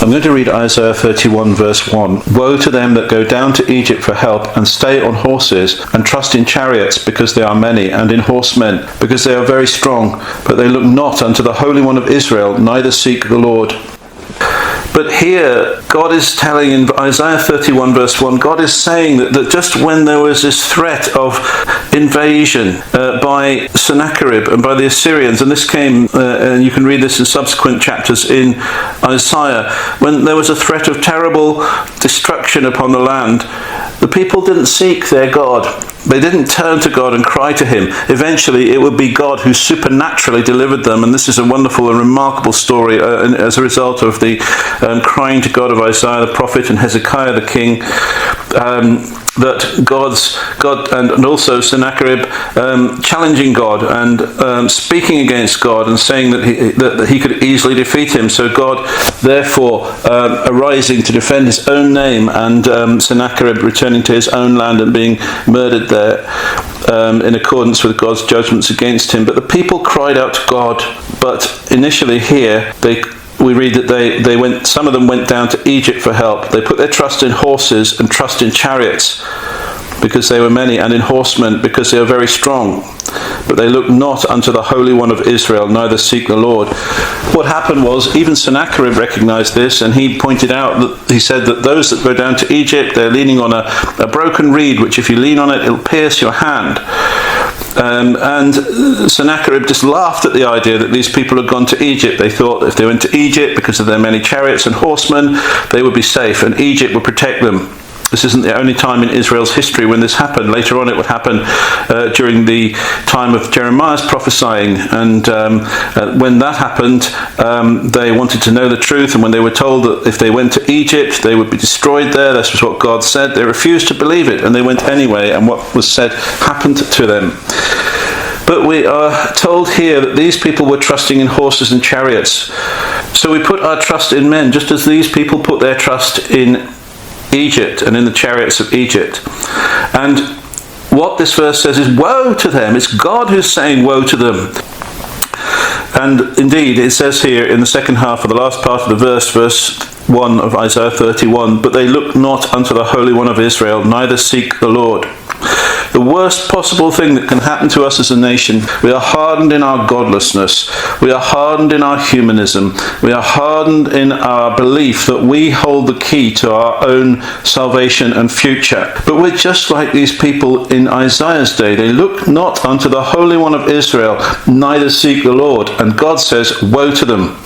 I'm going to read Isaiah 31 verse 1. Woe to them that go down to Egypt for help, and stay on horses, and trust in chariots, because they are many, and in horsemen, because they are very strong. But they look not unto the Holy One of Israel, neither seek the Lord. But here, God is telling in Isaiah 31 verse 1, God is saying that just when there was this threat of invasion by Sennacherib and by the Assyrians, and this came, and you can read this in subsequent chapters in Isaiah, when there was a threat of terrible destruction upon the land, the people didn't seek their God. They didn't turn to God and cry to him. Eventually, it would be God who supernaturally delivered them, and this is a wonderful and remarkable story as a result of the crying to God of Isaiah the prophet and Hezekiah the king, that God and also Sennacherib challenging God and speaking against God and saying that he could easily defeat him. So God, therefore, arising to defend his own name, and Sennacherib returning to his own land and being murdered there in accordance with God's judgments against him. But the people cried out to God. But initially here, we read that some of them went down to Egypt for help. They put their trust in horses and trust in chariots, because they were many, and in horsemen, because they are very strong. But they look not unto the Holy One of Israel, neither seek the Lord. What happened was, even Sennacherib recognized this, and he pointed out he said that those that go down to Egypt, they're leaning on a broken reed, which if you lean on it, it'll pierce your hand. And Sennacherib just laughed at the idea that these people had gone to Egypt. They thought if they went to Egypt, because of their many chariots and horsemen, they would be safe, and Egypt would protect them. This isn't the only time in Israel's history when this happened. Later on it would happen during the time of Jeremiah's prophesying. And when that happened, they wanted to know the truth. And when they were told that if they went to Egypt, they would be destroyed there, this was what God said, they refused to believe it. And they went anyway, and what was said happened to them. But we are told here that these people were trusting in horses and chariots. So we put our trust in men, just as these people put their trust in Egypt and in the chariots of Egypt. And what this verse says is, woe to them. It's God who's saying woe to them. And indeed, it says here in the second half of the last part of the verse 1 of Isaiah 31, but they look not unto the Holy One of Israel, neither seek the Lord. The worst possible thing that can happen to us as a nation, we are hardened in our godlessness, we are hardened in our humanism, we are hardened in our belief that we hold the key to our own salvation and future. But we're just like these people in Isaiah's day. They look not unto the Holy One of Israel, neither seek the Lord. And God says, woe to them.